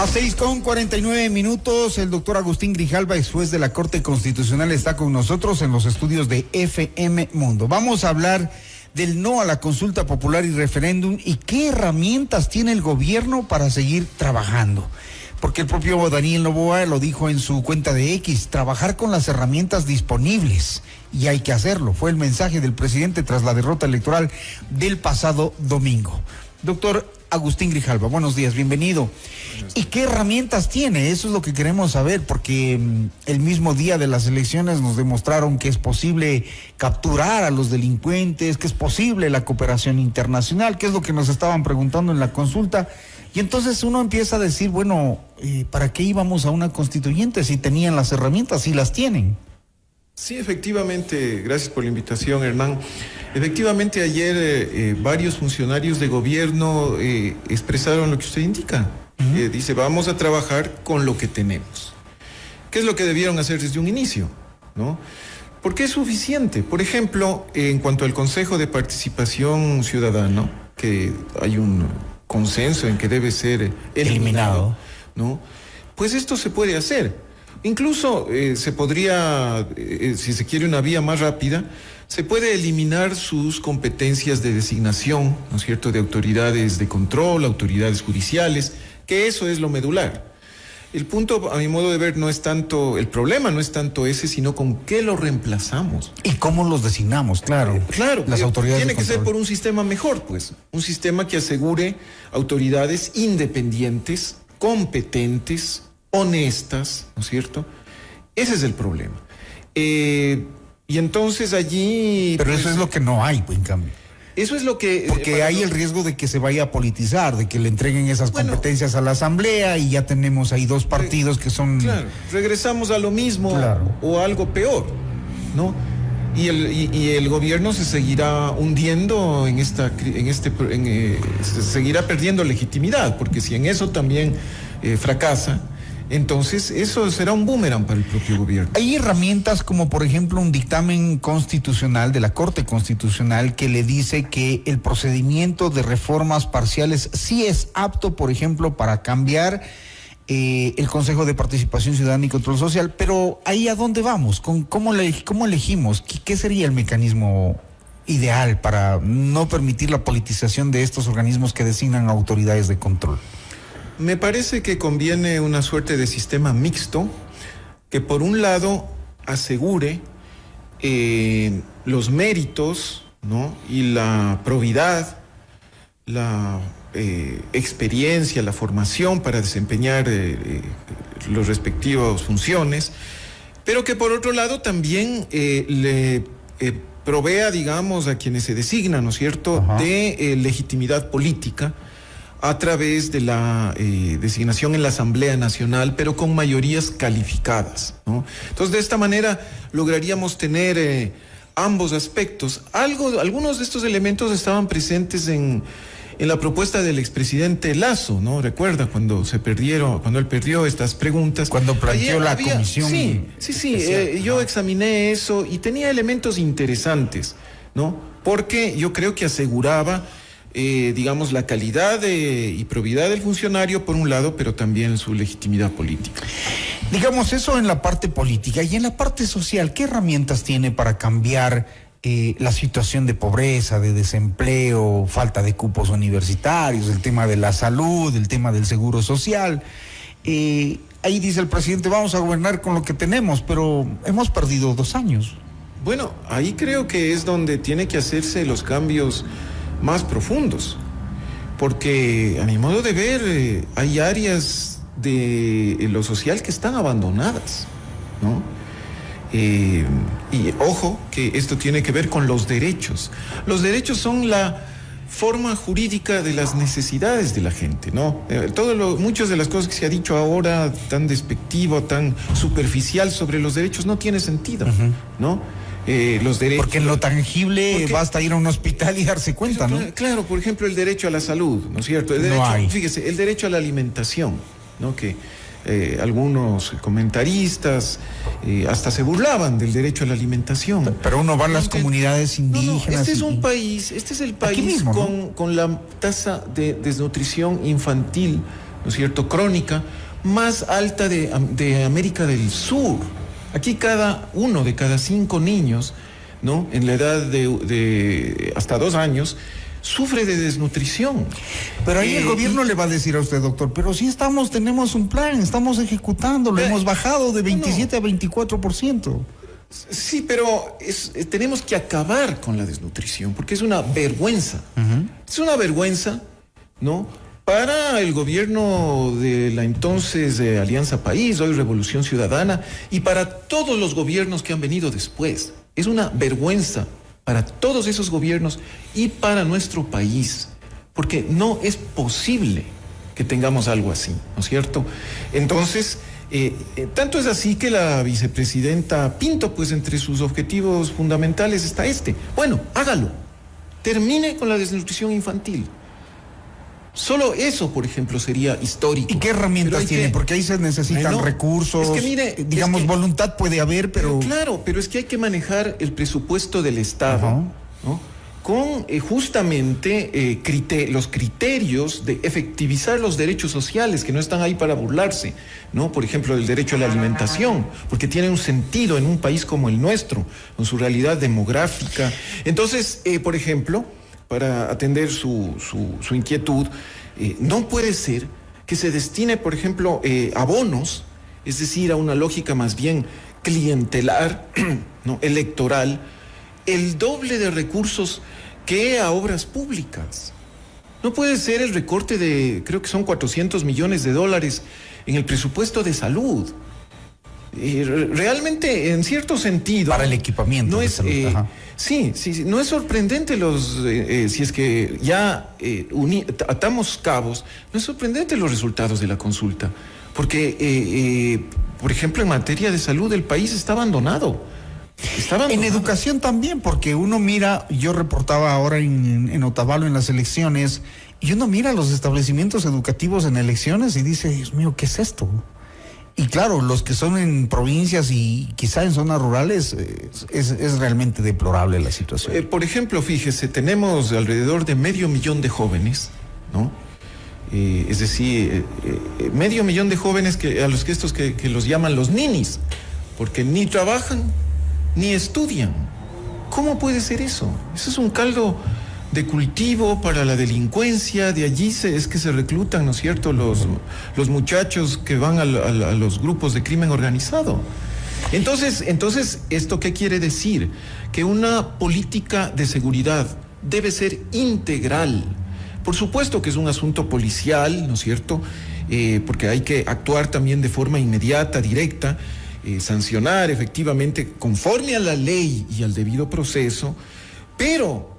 Las 6:49, el doctor Agustín Grijalva, ex juez de la Corte Constitucional, está con nosotros en los estudios de FM Mundo. Vamos a hablar del no a la consulta popular y referéndum y qué herramientas tiene el gobierno para seguir trabajando. Porque el propio Daniel Noboa lo dijo en su cuenta de X, trabajar con las herramientas disponibles, y hay que hacerlo. Fue el mensaje del presidente tras la derrota electoral del pasado domingo. Doctor Agustín Grijalva, buenos días, bienvenido. ¿Y qué herramientas tiene? Eso es lo que queremos saber, porque el mismo día de las elecciones nos demostraron que es posible capturar a los delincuentes, que es posible la cooperación internacional, que es lo que nos estaban preguntando en la consulta. Y entonces uno empieza a decir, bueno, ¿para qué íbamos a una constituyente si tenían las herramientas, si las tienen? Sí, efectivamente, gracias por la invitación, Hernán. Efectivamente, ayer varios funcionarios de gobierno expresaron lo que usted indica. Dice, vamos a trabajar con lo que tenemos. ¿Qué es lo que debieron hacer desde un inicio? ¿No? Porque es suficiente. Por ejemplo, en cuanto al Consejo de Participación Ciudadano, que hay un consenso en que debe ser eliminado, ¿no? Pues esto se puede hacer. Incluso se podría, si se quiere una vía más rápida, se puede eliminar sus competencias de designación, ¿no es cierto?, de autoridades de control, autoridades judiciales, que eso es lo medular. El punto, a mi modo de ver, no es tanto, el problema no es tanto ese, sino con qué lo reemplazamos. ¿Y cómo los designamos? Claro, las autoridades tiene que ser por un un sistema mejor, pues, un sistema que asegure autoridades independientes, competentes, honestas, ¿no es cierto? Ese es el problema. Y entonces allí... Pero pues, eso es lo que no hay, pues, en cambio. Eso es lo que... Porque hay el riesgo de que se vaya a politizar, de que le entreguen esas competencias a la Asamblea y ya tenemos ahí dos partidos que son... Claro, regresamos a lo mismo o algo peor, ¿no? Y el gobierno se seguirá hundiendo se seguirá perdiendo legitimidad, porque si en eso también fracasa, entonces eso será un boomerang para el propio gobierno. Hay herramientas como por ejemplo un dictamen constitucional de la Corte Constitucional que le dice que el procedimiento de reformas parciales sí es apto, por ejemplo, para cambiar el Consejo de Participación Ciudadana y Control Social, pero ahí ¿a dónde vamos? ¿Cómo elegimos? ¿Qué sería el mecanismo ideal para no permitir la politización de estos organismos que designan autoridades de control? Me parece que conviene una suerte de sistema mixto que por un lado asegure los méritos, ¿no?, y la probidad, la experiencia, la formación para desempeñar las respectivas funciones, pero que por otro lado también le provea, digamos, a quienes se designan, ¿no es cierto?, de legitimidad política a través de la designación en la Asamblea Nacional, pero con mayorías calificadas, ¿no? Entonces, de esta manera lograríamos tener ambos aspectos. Algunos de estos elementos estaban presentes en la propuesta del expresidente Lasso, ¿no? Recuerda cuando él perdió estas preguntas. Cuando planteó la comisión. Sí, yo examiné eso y tenía elementos interesantes, ¿no? Porque yo creo que aseguraba digamos, la calidad y probidad del funcionario por un lado, pero también su legitimidad política. Digamos eso en la parte política. Y en la parte social, ¿qué herramientas tiene para cambiar la situación de pobreza, de desempleo, falta de cupos universitarios, el tema de la salud, el tema del seguro social? Ahí dice el presidente, vamos a gobernar con lo que tenemos, pero hemos perdido 2 años. Bueno, ahí creo que es donde tiene que hacerse los cambios más profundos, porque a mi modo de ver hay áreas de lo social que están abandonadas, ¿no? Y ojo que esto tiene que ver con los derechos. Los derechos son la forma jurídica de las necesidades de la gente, ¿no? Muchas de las cosas que se ha dicho ahora tan despectivo, tan superficial sobre los derechos no tiene sentido, ¿no? Los derechos. Porque en lo tangible basta ir a un hospital y darse cuenta, ¿no? Claro, por ejemplo, el derecho a la salud, ¿no es cierto? Fíjese, el derecho a la alimentación, ¿no? Que algunos comentaristas hasta se burlaban del derecho a la alimentación. Pero uno va a las comunidades indígenas. Este es el país mismo, con la tasa de desnutrición infantil ¿no es cierto?, crónica más alta de América del Sur. Aquí uno de cada 5 niños, ¿no?, en la edad de hasta 2 años, sufre de desnutrición. Pero ahí el gobierno le va a decir a usted, doctor, pero sí tenemos un plan, estamos ejecutando, lo hemos bajado de 27 a 24%. Sí, pero tenemos que acabar con la desnutrición, porque es una vergüenza. Es una vergüenza, ¿no?, para el gobierno de la entonces Alianza País, hoy Revolución Ciudadana, y para todos los gobiernos que han venido después. Es una vergüenza para todos esos gobiernos y para nuestro país, porque no es posible que tengamos algo así, ¿no es cierto? Entonces, tanto es así que la vicepresidenta Pinto, pues entre sus objetivos fundamentales está bueno, hágalo, termine con la desnutrición infantil. Solo eso, por ejemplo, sería histórico. ¿Y qué herramientas tiene? Porque ahí se necesitan recursos. Es que mire, voluntad puede haber, pero... Claro, pero es que hay que manejar el presupuesto del Estado, ¿no?, con justamente los criterios de efectivizar los derechos sociales, que no están ahí para burlarse, ¿no? Por ejemplo, el derecho a la alimentación, porque tiene un sentido en un país como el nuestro, con su realidad demográfica. Entonces, por ejemplo, para atender su inquietud, no puede ser que se destine, por ejemplo, a bonos, es decir, a una lógica más bien clientelar, ¿no?, electoral, el doble de recursos que a obras públicas. No puede ser el recorte de, creo que son $400 millones en el presupuesto de salud. Realmente, en cierto sentido... Para el equipamiento no de es, salud. Sí, no es sorprendente si es que ya atamos cabos, no es sorprendente los resultados de la consulta, porque, por ejemplo, en materia de salud el país está abandonado. En educación también, porque uno mira, yo reportaba ahora en Otavalo en las elecciones, y uno mira los establecimientos educativos en elecciones y dice, Dios mío, ¿qué es esto? Y claro, los que son en provincias y quizá en zonas rurales, es realmente deplorable la situación. Por ejemplo, fíjese, tenemos alrededor de 500,000 de jóvenes, ¿no? Es decir, 500,000 de jóvenes que los llaman los ninis, porque ni trabajan ni estudian. ¿Cómo puede ser eso? Eso es un caldo de cultivo para la delincuencia. De allí es que se reclutan, ¿no es cierto?, los muchachos que van a los grupos de crimen organizado. Entonces, ¿esto qué quiere decir? Que una política de seguridad debe ser integral. Por supuesto que es un asunto policial, ¿no es cierto?, porque hay que actuar también de forma inmediata, directa, sancionar efectivamente conforme a la ley y al debido proceso, pero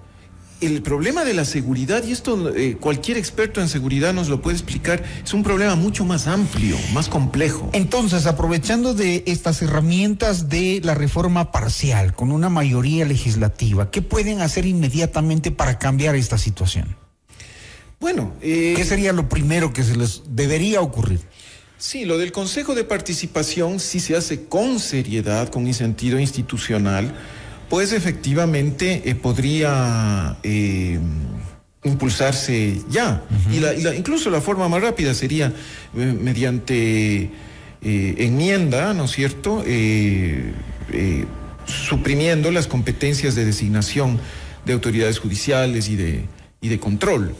el problema de la seguridad, y esto cualquier experto en seguridad nos lo puede explicar, es un problema mucho más amplio, más complejo. Entonces, aprovechando de estas herramientas de la reforma parcial, con una mayoría legislativa, ¿qué pueden hacer inmediatamente para cambiar esta situación? Bueno, ¿qué sería lo primero que se les debería ocurrir? Sí, lo del Consejo de Participación, si se hace con seriedad, con un sentido institucional, pues efectivamente podría impulsarse ya. Incluso la forma más rápida sería mediante enmienda, ¿no es cierto?, suprimiendo las competencias de designación de autoridades judiciales y de control.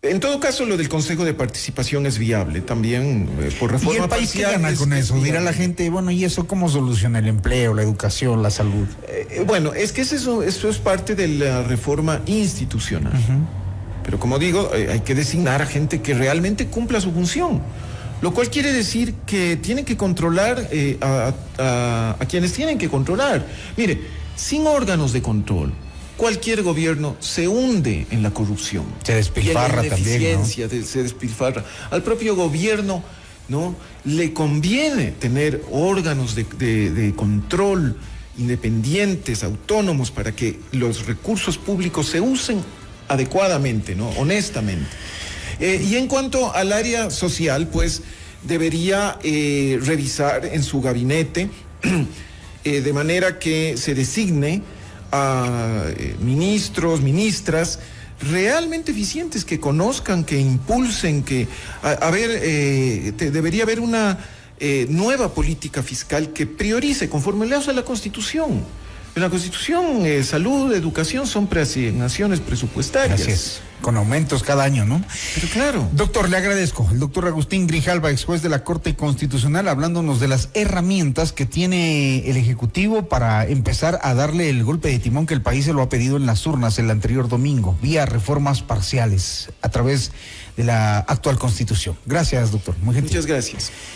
En todo caso, lo del Consejo de Participación es viable también por reforma. ¿Y el país qué gana con eso? Dirá la gente, bueno, ¿y eso cómo soluciona el empleo, la educación, la salud? Bueno, es que eso es parte de la reforma institucional. Pero como digo, hay que designar a gente que realmente cumpla su función. Lo cual quiere decir que tienen que controlar a quienes tienen que controlar. Mire, sin órganos de control, cualquier gobierno se hunde en la corrupción. Se despilfarra también, ¿no? Se despilfarra. Al propio gobierno, ¿no?, le conviene tener órganos de control independientes, autónomos, para que los recursos públicos se usen adecuadamente, ¿no?, honestamente. Y en cuanto al área social, pues debería revisar en su gabinete de manera que se designe a ministros, ministras realmente eficientes, que conozcan, que impulsen, que, debería haber una nueva política fiscal que priorice conforme le hace la Constitución. En la Constitución, salud, educación son asignaciones presupuestarias. Así es, con aumentos cada año, ¿no? Pero claro. Doctor, le agradezco. El doctor Agustín Grijalva, ex juez de la Corte Constitucional, hablándonos de las herramientas que tiene el Ejecutivo para empezar a darle el golpe de timón que el país se lo ha pedido en las urnas el anterior domingo, vía reformas parciales, a través de la actual Constitución. Gracias, doctor. Muy gentil. Muchas gracias.